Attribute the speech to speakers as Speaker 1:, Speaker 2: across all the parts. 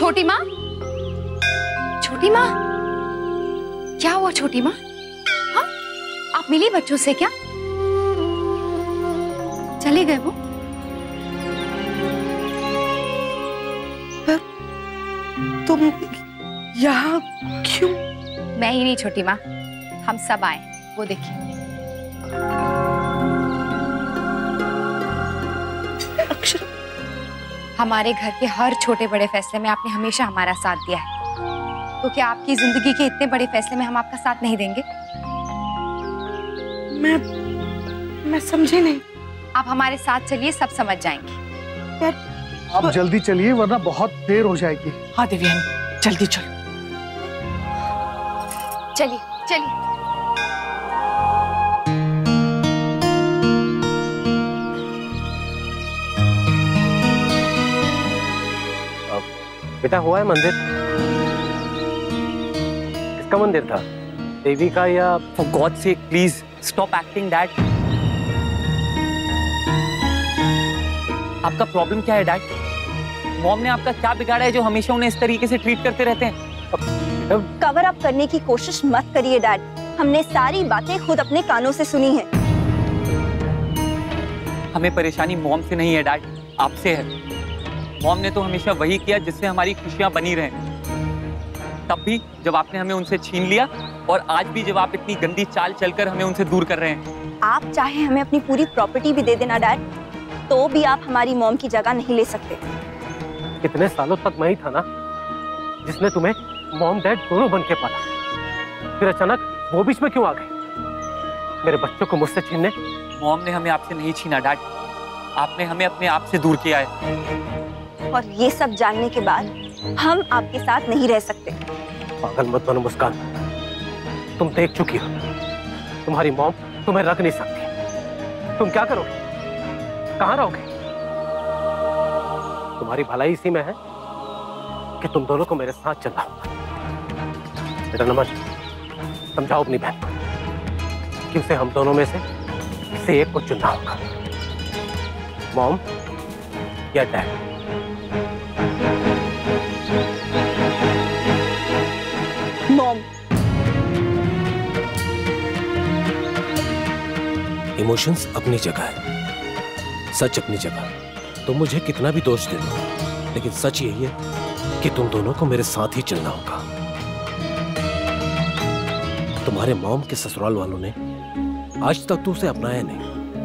Speaker 1: छोटी माँ, छोटी माँ, क्या हुआ छोटी माँ? हाँ, आप मिली बच्चों से क्या? चले गए वो?
Speaker 2: तुम यहाँ क्यों?
Speaker 1: मैं ही नहीं छोटी माँ, हम सब आए, वो देखिए।
Speaker 2: अक्षरा,
Speaker 1: हमारे घर के हर छोटे बड़े फैसले में आपने हमेशा हमारा साथ दिया है, तो क्या आपकी जिंदगी के इतने बड़े फैसले में हम आपका साथ नहीं देंगे?
Speaker 2: मैं समझी नहीं।
Speaker 1: आप हमारे साथ चलिए, सब समझ जाएंगे।
Speaker 2: यार
Speaker 3: आप जल्दी चलिए वरना बहुत देर हो जाएगी।
Speaker 2: हाँ देवयानी, जल्दी चलो।
Speaker 1: चलिए चलिए।
Speaker 4: बेटा हुआ है मंदिर? किसका मंदिर था, देवी का या?
Speaker 5: For God's sake, please stop acting dad. आपका प्रॉब्लम क्या है डैड? मॉम ने आपका क्या बिगाड़ा है जो हमेशा उन्हें इस तरीके से ट्रीट करते रहते हैं?
Speaker 6: कवर अप करने की कोशिश मत करिए डैड, हमने सारी बातें खुद अपने कानों से सुनी हैं।
Speaker 5: हमें परेशानी मॉम से नहीं है डैड, आपसे है। मॉम ने तो हमेशा वही किया जिससे हमारी खुशियां बनी रहें। तब भी जब आपने हमें उनसे छीन लिया, और आज भी जब आप इतनी गंदी चाल चलकर हमें उनसे दूर कर रहे हैं।
Speaker 6: आप चाहे हमें अपनी पूरी प्रॉपर्टी भी दे देना डैड, तो भी आप हमारी मॉम की जगह नहीं ले सकते।
Speaker 4: इतने सालों तक मैं ही था ना जिसने तुम्हें मॉम डैड दोनों बन के पाला, फिर अचानक वो बीच में क्यों आ गए मेरे बच्चों को मुझसे छीनने?
Speaker 5: मॉम ने हमें आपसे नहीं छीना डैड, आपने हमें अपने आप से दूर किया है।
Speaker 6: और ये सब जानने के बाद हम आपके साथ नहीं रह सकते।
Speaker 4: पागल मत बनो मुस्कान, तुम देख चुकी हो तुम्हारी मॉम तुम्हें रख नहीं सकती। तुम क्या करोगे, कहाँ रहोगे? तुम्हारी भलाई इसी में है कि तुम दोनों को मेरे साथ चलना होगा। बेटा नमन, समझाओ अपनी बहन को कि उसे हम दोनों में से एक को चुनना होगा, मॉम या डैड।
Speaker 6: मॉम।
Speaker 7: इमोशंस अपनी जगह है, सच अपनी जगह। तुम मुझे कितना भी दोष दे दो, लेकिन सच यही है कि तुम दोनों को मेरे साथ ही चलना होगा। तुम्हारे मॉम के ससुराल वालों ने आज तक तो उसे अपनाया नहीं,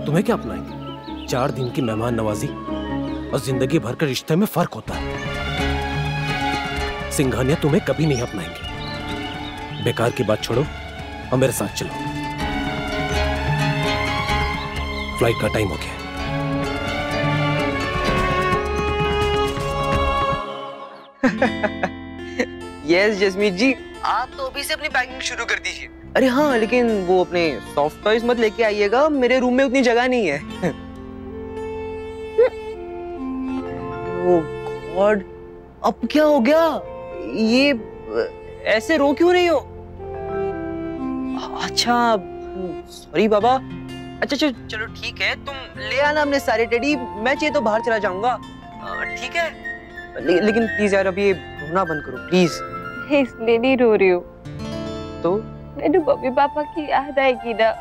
Speaker 7: तुम्हें क्या अपनाएंगे? 4 दिन की मेहमान नवाजी और जिंदगी भर के रिश्ते में फर्क होता है। सिंघानिया तुम्हें कभी नहीं अपनाएंगे। बेकार की बात छोड़ो और मेरे साथ चलो, फ्लाइट का टाइम हो गया।
Speaker 8: यस जसमीत जी, आप तो अभी से अपनी पैकिंग शुरू कर दीजिए। अरे हाँ, लेकिन वो अपने सॉफ्ट टॉयज मत लेके आइएगा, मेरे रूम में उतनी जगह नहीं है। ओह गॉड, अब क्या हो गया? ये ऐसे रो क्यों रही हो? अच्छा सॉरी बाबा। अच्छा चलो ठीक है, तुम ले आना अपने सारे टेडी, मैं चाहिए तो बाहर चला जाऊंगा। ठीक है, लेकिन प्लीज यार अभी रोना बंद करो प्लीज।
Speaker 9: इसलिए नहीं रो रही हूँ
Speaker 8: तो
Speaker 9: मेरे मम्मी पापा की याद आएगी ना।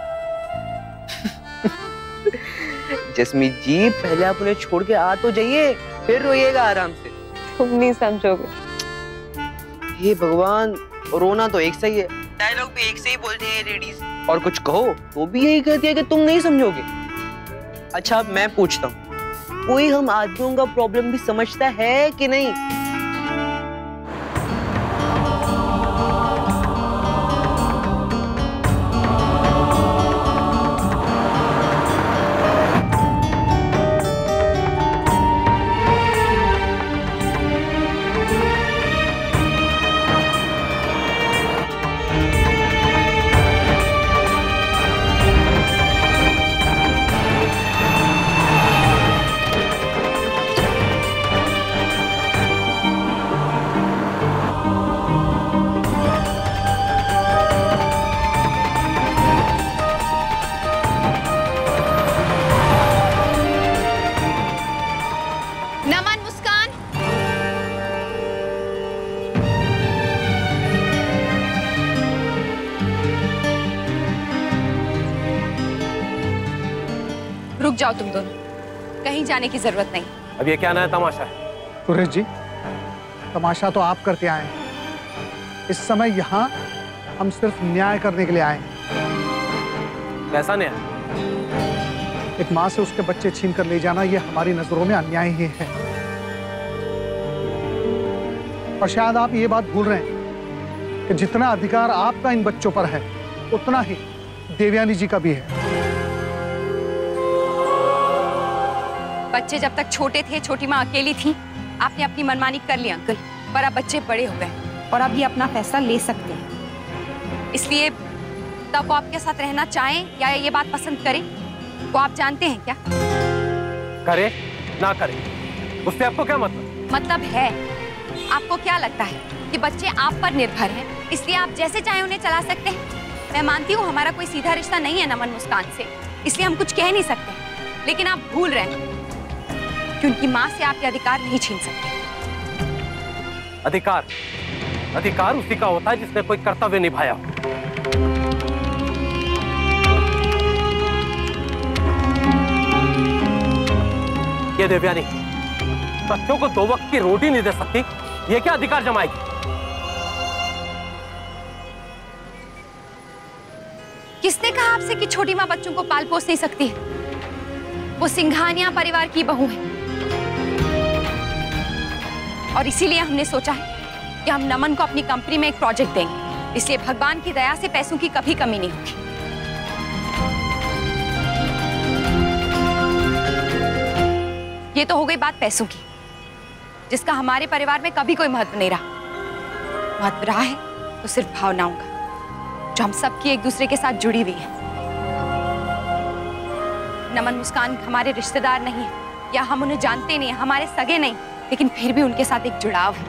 Speaker 8: जसमीत जी, पहले आप उन्हें छोड़ के आ तो जाइए, फिर रोइएगा आराम से।
Speaker 9: तुम नहीं समझोगे।
Speaker 8: हे भगवान, रोना तो एक सही है, डायलॉग भी एक से ही बोलते हैं लेडीज, और कुछ कहो तो भी यही कहती है कि तुम नहीं समझोगे। अच्छा अब मैं पूछता हूँ, कोई हम आदमियों का प्रॉब्लम भी समझता है कि नहीं?
Speaker 1: रुक जाओ तुम दोनों, कहीं जाने की जरूरत नहीं।
Speaker 4: अब ये क्या नया तमाशा है?
Speaker 3: सुरेश जी, तमाशा तो आप करके आए हैं। इस समय यहाँ हम सिर्फ न्याय करने के लिए आए हैं।
Speaker 4: कैसा न्याय?
Speaker 3: एक माँ से उसके बच्चे छीन कर ले जाना, ये हमारी नजरों में अन्याय ही है। और शायद आप ये बात भूल रहे हैं कि जितना अधिकार आपका इन बच्चों पर है, उतना ही देवयानी जी का भी है।
Speaker 1: बच्चे जब तक छोटे थे, छोटी माँ अकेली थी, आपने अपनी मनमानी कर ली अंकल। पर अब बच्चे बड़े हो गए और अब ये अपना फैसला ले सकते हैं। इसलिए तब वो आपके साथ रहना चाहें या ये बात पसंद करें, वो आप जानते हैं क्या?
Speaker 4: करे ना करे, उससे आपको क्या मतलब?
Speaker 1: मतलब है, आपको क्या लगता है कि बच्चे आप पर निर्भर हैं, इसलिए आप जैसे चाहे उन्हें चला सकते हैं? मैं मानती हूँ हमारा कोई सीधा रिश्ता नहीं है नमन मुस्कान से, इसलिए हम कुछ कह नहीं सकते, लेकिन आप भूल रहे हैं कि उनकी माँ से आपके अधिकार नहीं छीन सकते।
Speaker 4: अधिकार? अधिकार उसी का होता है जिसने कोई कर्तव्य निभाया हो। ये देवयानी बच्चों को 2 वक्त की रोटी नहीं दे सकती, ये क्या अधिकार जमाएगी?
Speaker 1: किसने कहा आपसे कि छोटी माँ बच्चों को पाल पोस नहीं सकती है? वो सिंघानिया परिवार की बहू है और इसीलिए हमने सोचा है कि हम नमन को अपनी कंपनी में एक प्रोजेक्ट देंगे, इसलिए भगवान की दया से पैसों की कभी कमी नहीं होगी। ये तो हो गई बात पैसों की, जिसका हमारे परिवार में कभी कोई महत्व नहीं रहा। महत्व रहा है तो सिर्फ भावनाओं का, जो हम सबकी एक दूसरे के साथ जुड़ी हुई है। नमन मुस्कान हमारे रिश्तेदार नहीं है या हम उन्हें जानते नहीं, हमारे सगे नहीं, लेकिन फिर भी उनके साथ एक जुड़ाव है।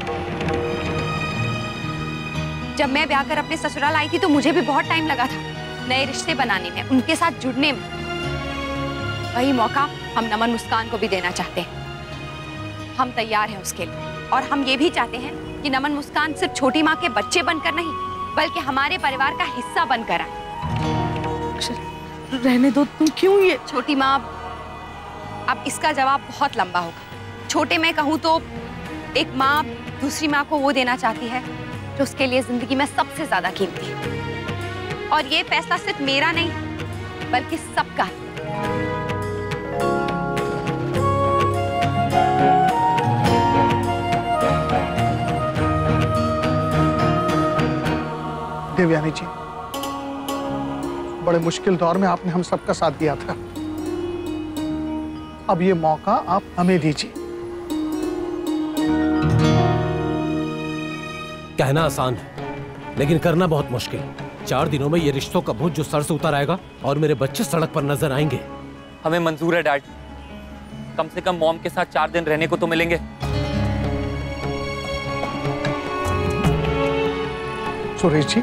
Speaker 1: जब मैं ब्याह कर अपने ससुराल आई थी तो मुझे भी बहुत टाइम लगा था नए रिश्ते बनाने में, उनके साथ जुड़ने में। वही मौका हम नमन मुस्कान को भी देना चाहते हैं। हम तैयार हैं उसके लिए, और हम ये भी चाहते हैं कि नमन मुस्कान सिर्फ छोटी माँ के बच्चे बनकर नहीं, बल्कि हमारे परिवार का हिस्सा बनकर आए।
Speaker 2: रहने दो, तुम क्यों ये?
Speaker 1: छोटी माँ, अब इसका जवाब बहुत लंबा होगा। छोटे मैं कहूँ तो एक माँ दूसरी माँ को वो देना चाहती है जो उसके लिए जिंदगी में सबसे ज्यादा कीमती है। और ये फैसला सिर्फ मेरा नहीं, बल्कि सबका है।
Speaker 3: देवयानी जी, बड़े मुश्किल दौर में आपने हम सबका साथ दिया था। अब ये मौका आप हमें दीजिए।
Speaker 7: कहना आसान है, लेकिन करना बहुत मुश्किल। 4 दिनों में ये रिश्तों का भूत जो सर से उतर आएगा और मेरे बच्चे सड़क पर नजर आएंगे।
Speaker 5: हमें मंजूर है डैड, कम से कम मॉम के साथ 4 दिन रहने को तो मिलेंगे।
Speaker 3: सुरेश जी,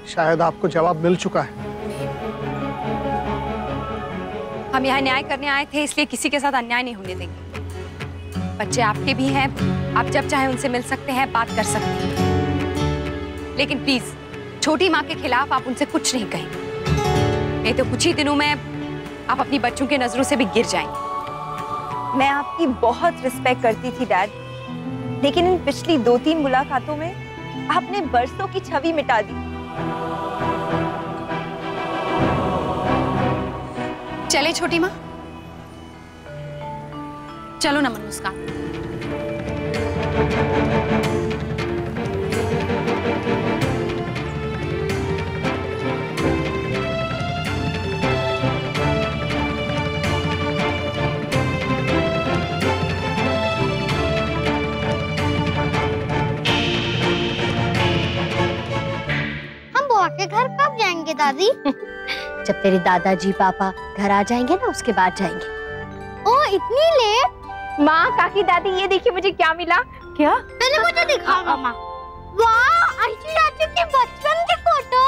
Speaker 3: शायद आपको जवाब मिल चुका है।
Speaker 1: हम यहाँ न्याय करने आए थे, इसलिए किसी के साथ अन्याय नहीं होने देंगे। बच्चे आपके भी हैं, आप जब चाहे उनसे मिल सकते हैं, बात कर सकते हैं, लेकिन प्लीज छोटी माँ के खिलाफ आप उनसे कुछ नहीं कहेंगे, नहीं तो कुछ ही दिनों में आप अपनी बच्चों के नजरों से भी गिर जाएंगे।
Speaker 6: मैं आपकी बहुत रिस्पेक्ट करती थी डैड, लेकिन इन पिछली 2-3 मुलाकातों में आपने बरसों की छवि मिटा दी।
Speaker 1: चले छोटी माँ, चलो नमन मुस्कान।
Speaker 10: हम बुआ के घर कब जाएंगे दादी?
Speaker 11: जब तेरे दादाजी पापा घर आ जाएंगे ना, उसके बाद जाएंगे।
Speaker 10: ओ इतनी लेट?
Speaker 9: माँ, काकी, दादी, ये देखिए मुझे क्या मिला। क्या?
Speaker 10: पहले मुझे दिखाओ मामा। वाह, आंटी चाची के बचपन की फोटो।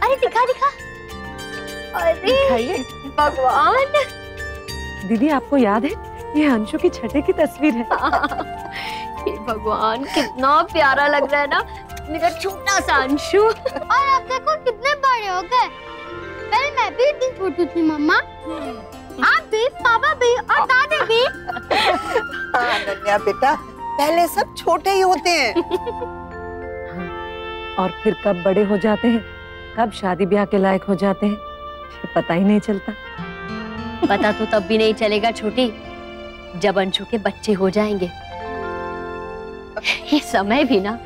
Speaker 11: अरे दिखा दिखा।
Speaker 9: अरे
Speaker 10: भगवान।
Speaker 2: दीदी, आपको याद है ये अंशु की छठे की तस्वीर है।
Speaker 11: हे भगवान, कितना प्यारा लग रहा है ना मेरा छोटा सा अंशु।
Speaker 10: और अब देखो कितने बड़े हो गए। पहले मैं मैं भी इतनी छोटी थी मम्मा। आप भी, पापा भी और दादी भी।
Speaker 12: हाँ नन्या बेटा, पहले सब छोटे ही होते हैं।
Speaker 2: और फिर कब बड़े हो जाते हैं, कब शादी ब्याह के लायक हो जाते हैं, ये पता ही नहीं चलता।
Speaker 11: पता तो तब भी नहीं चलेगा छोटी, जब अंशु के बच्चे हो जाएंगे। ये समय भी ना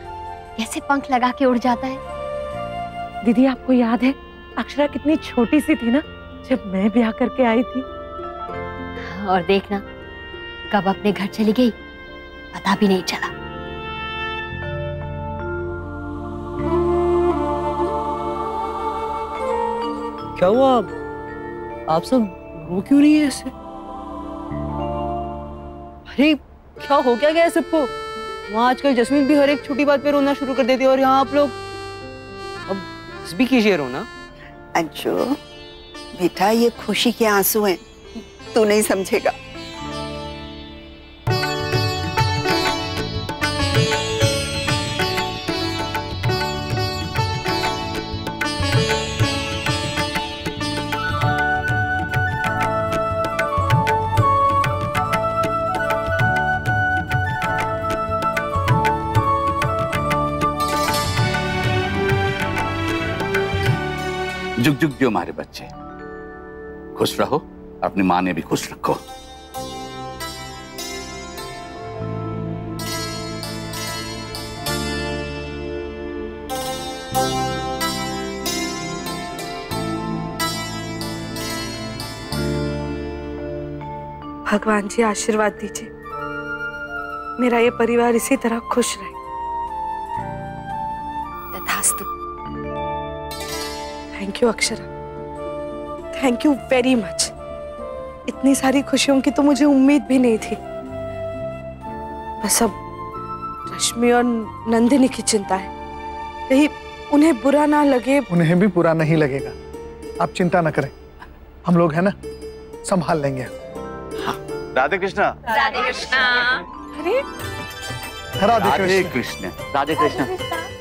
Speaker 11: कैसे पंख लगा के उड़ जाता है।
Speaker 2: दीदी आपको याद है अक्षरा कितनी छोटी सी थी ना जब मैं ब्याह करके आई थी।
Speaker 11: और देखना कब अपने घर चली गई पता भी नहीं चला।
Speaker 8: क्या हुआ, आप सब रो क्यों रही है ऐसे? अरे क्या हो क्या गया सबको? वहाँ आजकल जस्मीन भी हर एक छोटी बात पे रोना शुरू कर देती है और यहाँ आप लोग अब बस भी कीजिए रोना।
Speaker 12: अंशु बेटा, ये खुशी के आंसू हैं, तू नहीं समझेगा।
Speaker 13: जुग जुग जो हमारे बच्चे, खुश रहो, अपनी माँ ने भी खुश रखो।
Speaker 14: भगवान जी आशीर्वाद दीजिए, मेरा ये परिवार इसी तरह खुश रहे।
Speaker 1: तथास्तु।
Speaker 14: Thank you Akshara, thank you very much. इतनी सारी खुशियों की तो मुझे उम्मीद भी नहीं थी। बस अब रश्मि और नंदिनी की चिंता है, कहीं उन्हें बुरा ना लगे।
Speaker 3: उन्हें भी बुरा नहीं लगेगा, आप चिंता न करें, हम लोग हैं ना, संभाल लेंगे।
Speaker 13: राधे कृष्णा।
Speaker 1: राधे कृष्णा।
Speaker 14: अरे
Speaker 3: राधे कृष्ण।
Speaker 13: राधे कृष्ण।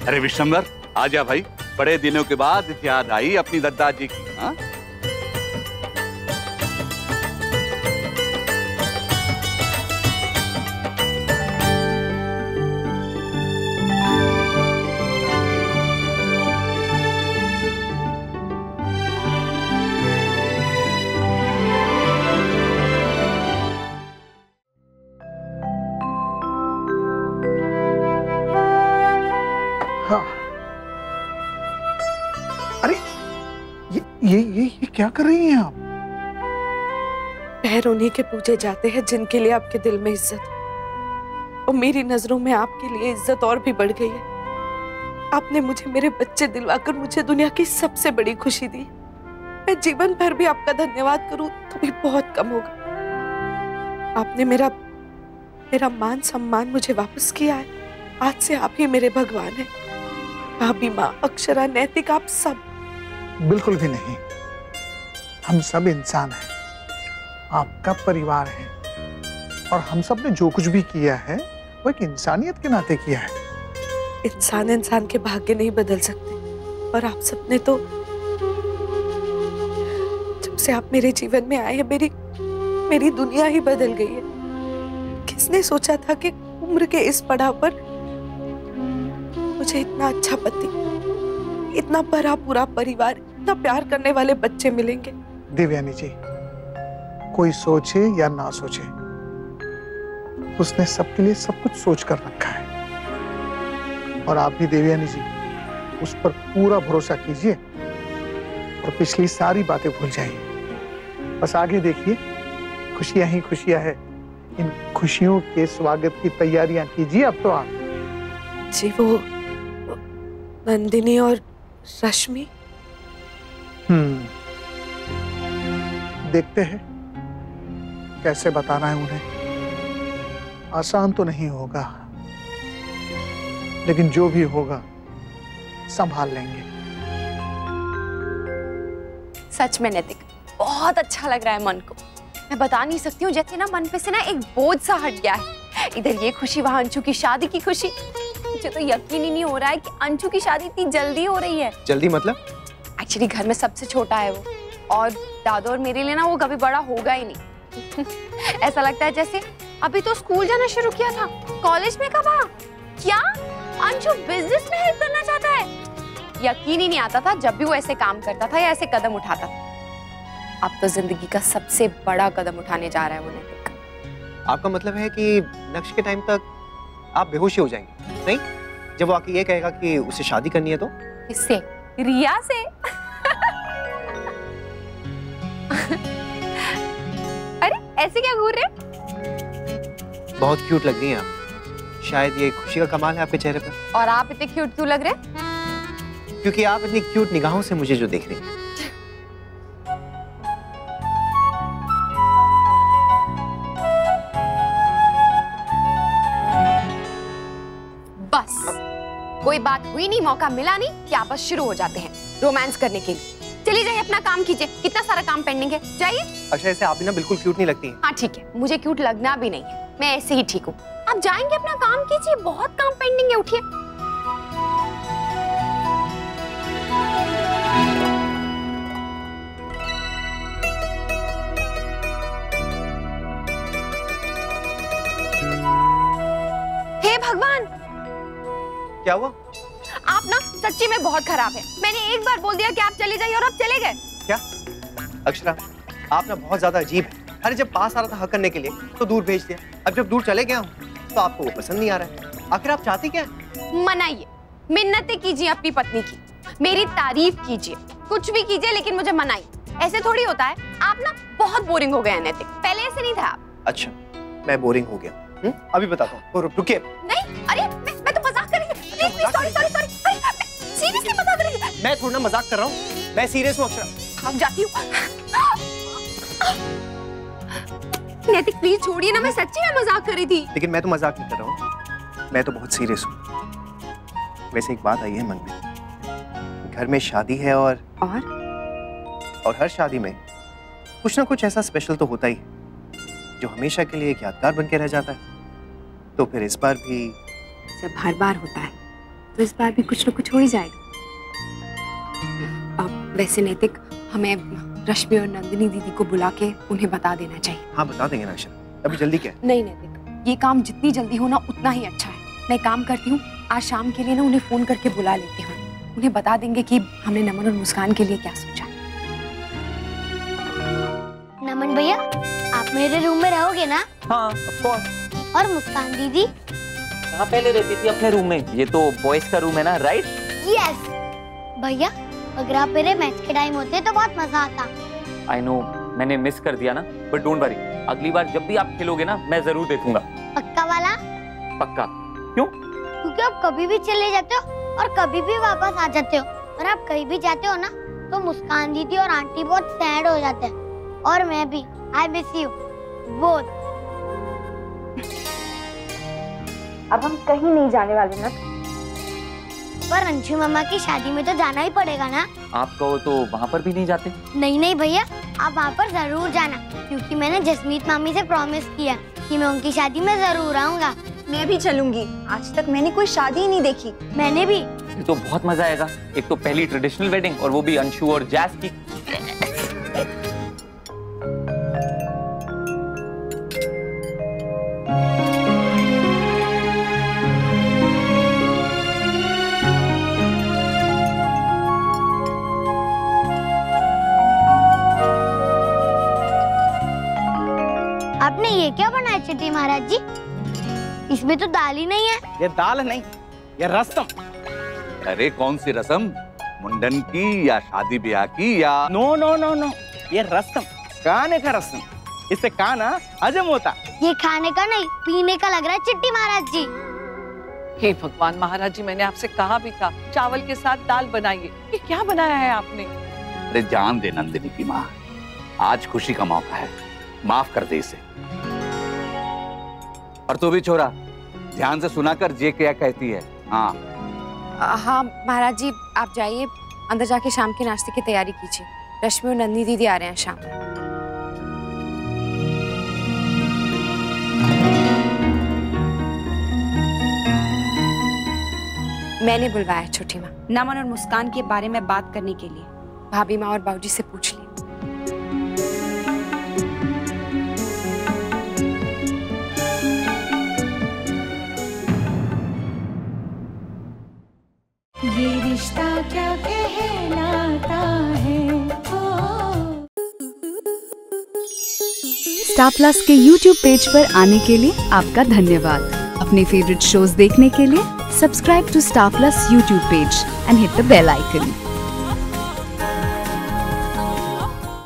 Speaker 13: अरे विश्वंभर, आजा भाई, बड़े दिनों के बाद याद आई अपनी दद्दा जी की। हाँ?
Speaker 3: हाँ। अरे ये क्या कर रही हैं आप?
Speaker 14: पैर उन्हीं के पूजे जाते हैं जिनके लिए आपके दिल में इज्जत है, और मेरी नजरों में आपके लिए इज्जत और भी बढ़ गई है। आपने मुझे मेरे बच्चे दिलवाकर मुझे दुनिया की सबसे बड़ी खुशी दी। मैं जीवन भर भी आपका धन्यवाद करूं तो भी बहुत कम होगा। आपने मेरा मान सम्मान मुझे वापस किया है। आज से आप ही मेरे भगवान हैं। भाभी, माँ, अक्षरा, नैतिक, आप सब।
Speaker 3: बिल्कुल भी नहीं, हम सब इंसान हैं, आपका परिवार है, और हम सब ने जो कुछ भी किया है वो एक इंसानियत के नाते किया है।
Speaker 14: इंसान इंसान के भाग्य नहीं बदल सकते, और आप सबने तो जब से आप मेरे जीवन में आए हैं मेरी दुनिया ही बदल गई है। किसने सोचा था कि उम्र के इस पड़ाव पर मुझे इतना अच्छा पति, इतना भरा पूरा परिवार, इतना प्यार करने वाले बच्चे मिलेंगे।
Speaker 3: देवयानी जी, कोई सोचे या ना सोचे, उसने सबके लिए सब कुछ सोच कर रखा है। और आप भी देवयानी जी उस पर पूरा भरोसा कीजिए और पिछली सारी बातें भूल जाइए। बस आगे देखिए, खुशियां ही खुशियां है। इन खुशियों के स्वागत की तैयारियां कीजिए अब तो आप।
Speaker 14: जी, वो नंदिनी और रश्मि।
Speaker 3: देखते हैं कैसे बताना है उन्हें। आसान तो नहीं होगा, लेकिन जो भी होगा संभाल लेंगे।
Speaker 1: सच में नैतिक, बहुत अच्छा लग रहा है मन को। मैं बता नहीं सकती हूँ, जैसे ना मन पे से ना एक बोझ सा हट गया है। इधर ये खुशी, वहाँ अंशु की शादी की खुशी। मुझे तो यकीन ही नहीं हो रहा है कि अंशु की शादी इतनी जल्दी हो रही है।
Speaker 8: जल्दी मतलब?
Speaker 1: एक्चुअली घर में सबसे छोटा है वो, और दादू और मेरे लिए ना वो कभी बड़ा होगा ही नहीं। ऐसा लगता है जैसे अभी तो स्कूल जाना शुरू किया था, कॉलेज में कब आ? क्या अंशु बिजनेस में हेल्प करना चाहता है? यकीन ही नहीं आता था जब भी वो ऐसे काम करता था या ऐसे कदम उठाता था। अब तो जिंदगी का सबसे बड़ा कदम उठाने जा रहा है वो नैतिक।
Speaker 8: आपका मतलब है कि नक्श के टाइम तक आप बेहोश ही हो जाएंगे, नहीं? जब वो आके ये कहेगा कि उसे शादी करनी है तो?
Speaker 1: किससे? रिया से। अरे ऐसे क्या घूर रहे?
Speaker 8: बहुत क्यूट लग रही हैं आप। शायद ये खुशी का कमाल है आपके चेहरे पर।
Speaker 1: और आप इतने क्यूट क्यों लग रहे?
Speaker 8: क्योंकि आप इतनी क्यूट निगाहों से मुझे जो देख रही हैं।
Speaker 1: बस कोई बात हुई नहीं, मौका मिला नहीं कि आपस शुरू हो जाते हैं रोमांस करने के लिए। चलिए जाइए अपना काम कीजिए, कितना सारा काम पेंडिंग है, जाइए।
Speaker 8: अच्छा ऐसे आप भी ना बिल्कुल क्यूट नहीं लगती हैं।
Speaker 1: हाँ ठीक है, मुझे क्यूट लगना भी नहीं है, मैं ऐसे ही ठीक हूँ। आप जाएंगे अपना काम कीजिए, बहुत काम पेंडिंग है, उठिए। हे भगवान,
Speaker 8: क्या हुआ?
Speaker 1: आप ना सच्ची में बहुत खराब है। मैंने एक बार बोल दिया कि आप चले जाइए और आप चले गए।
Speaker 8: क्या अक्षरा, आप ना बहुत ज्यादा अजीब है। अरे जब पास आ रहा था हक करने के लिए तो दूर भेज दिया, अब जब दूर चले गया हूँ तो आपको वो पसंद नहीं आ रहा है। आखिर आप चाहती क्या है?
Speaker 1: मनाइए, मिन्नतें कीजिए अपनी पत्नी की, मेरी तारीफ कीजिए, कुछ भी कीजिए लेकिन मुझे मनाइए। ऐसे थोड़ी होता है। आप ना बहुत बोरिंग हो गए हैं नैतिक, पहले ऐसे नहीं था आप।
Speaker 8: अच्छा मैं बोरिंग हो गया? अभी बताता हूँ, रुकिए।
Speaker 1: नहीं, अरे मैं तो मजाक कर रही थी। Please sorry sorry sorry, seriously मजाक कर रही थी।
Speaker 8: मैं थोड़ा मजाक कर रहा हूँ, मैं सीरियस हूँ अक्षरा।
Speaker 1: अब जाती हूँ। नैतिक प्लीज छोड़िए ना, मैं सच्ची में मजाक कर रही थी।
Speaker 8: लेकिन मैं तो मजाक नहीं कर रहा हूँ, मैं तो बहुत सीरियस हूँ। वैसे एक बात आई है मन में, घर में शादी है और हर शादी में कुछ ना कुछ ऐसा स्पेशल तो होता ही है जो हमेशा के लिए एक यादगार बन के रह जाता है। तो फिर इस बार भी
Speaker 1: जब हर बार होता है तो इस बार भी कुछ न कुछ हो ही जाएगा। अब वैसे नैतिक, हमें रश्मि और नंदिनी दीदी को बुला के उन्हें बता देना चाहिए।
Speaker 8: हाँ बता देंगे ना अक्षरा, अभी जल्दी क्या है?
Speaker 1: नहीं नैतिक, ये काम जितनी जल्दी हो ना उतना ही अच्छा है। मैं काम करती हूँ, आज शाम के लिए ना उन्हें फोन करके बुला लेती हूँ। उन्हें बता देंगे कि हमने नमन और मुस्कान के लिए क्या सोचा।
Speaker 10: नमन भैया, आप मेरे रूम में रहोगे ना?
Speaker 5: हाँ ऑफ कोर्स।
Speaker 10: और मुस्कान दीदी?
Speaker 5: कहाँ पहले रहती थी? अपने रूम में। ये तो बॉयज का रूम है ना, राइट?
Speaker 10: यस। भैया अगर आप मेरे मैच के टाइम होते तो बहुत मजा आता।
Speaker 5: आई नो, मैंने मिस कर दिया ना, बट डोंट वरी, अगली बार जब भी आप खेलोगे ना मैं जरूर देखूंगा।
Speaker 10: पक्का वाला?
Speaker 5: पक्का। क्यों?
Speaker 10: क्योंकि आप कभी भी चले जाते हो और कभी भी वापस आ जाते हो, और आप कहीं भी जाते हो ना तो मुस्कान दीदी और आंटी बहुत सैड हो जाते हैं, और मैं भी। I miss you both.
Speaker 9: अब हम कहीं नहीं जाने वाले ना।
Speaker 10: पर अंशु मामा की शादी में तो जाना ही पड़ेगा ना।
Speaker 5: आप कहो तो वहाँ पर भी नहीं जाते?
Speaker 10: नहीं नहीं भैया, आप वहाँ पर जरूर जाना, क्योंकि मैंने जसमीत मामी से प्रॉमिस किया कि मैं उनकी शादी में जरूर आऊंगा।
Speaker 6: मैं भी चलूंगी, आज तक मैंने कोई शादी ही नहीं देखी।
Speaker 10: मैंने भी।
Speaker 5: ये तो बहुत मजा आएगा, एक तो पहली ट्रेडिशनल वेडिंग और वो भी अंशु और जैस की।
Speaker 10: आपने ये क्या बनाया चिट्ठी महाराज जी? इसमें तो दाल ही नहीं है।
Speaker 13: ये दाल नहीं, ये रसम। अरे कौन सी रसम? मुंडन की या शादी ब्याह की या?
Speaker 15: नो नो नो नो, ये रसम, खाने का रसम। इससे खाना हजम होता।
Speaker 10: ये खाने का नहीं, पीने का लग रहा है चिट्ठी महाराज जी।
Speaker 14: हे भगवान महाराज जी, मैंने आपसे कहा भी था चावल के साथ दाल बनाइए, ये क्या बनाया है आपने?
Speaker 13: अरे जान दे नंदिनी की माँ, आज खुशी का मौका है, माफ कर दे इसे। और तू भी छोरा, ध्यान से सुना कर जे क्या कहती है। हाँ
Speaker 1: हाँ महाराज जी, आप जाइए अंदर जाके शाम के नाश्ते की तैयारी कीजिए। रश्मि और नंदिनी दीदी आ रहे हैं शाम। मैंने बुलवाया है छोटी माँ, नमन और मुस्कान के बारे में बात करने के लिए। भाभी माँ और बाबूजी से पूछ ली।
Speaker 16: ये रिश्ता क्या कहलाता है।
Speaker 17: स्टार प्लस के YouTube पेज पर आने के लिए आपका धन्यवाद। अपने फेवरेट शोज देखने के लिए subscribe to Star Plus YouTube page and hit the bell icon.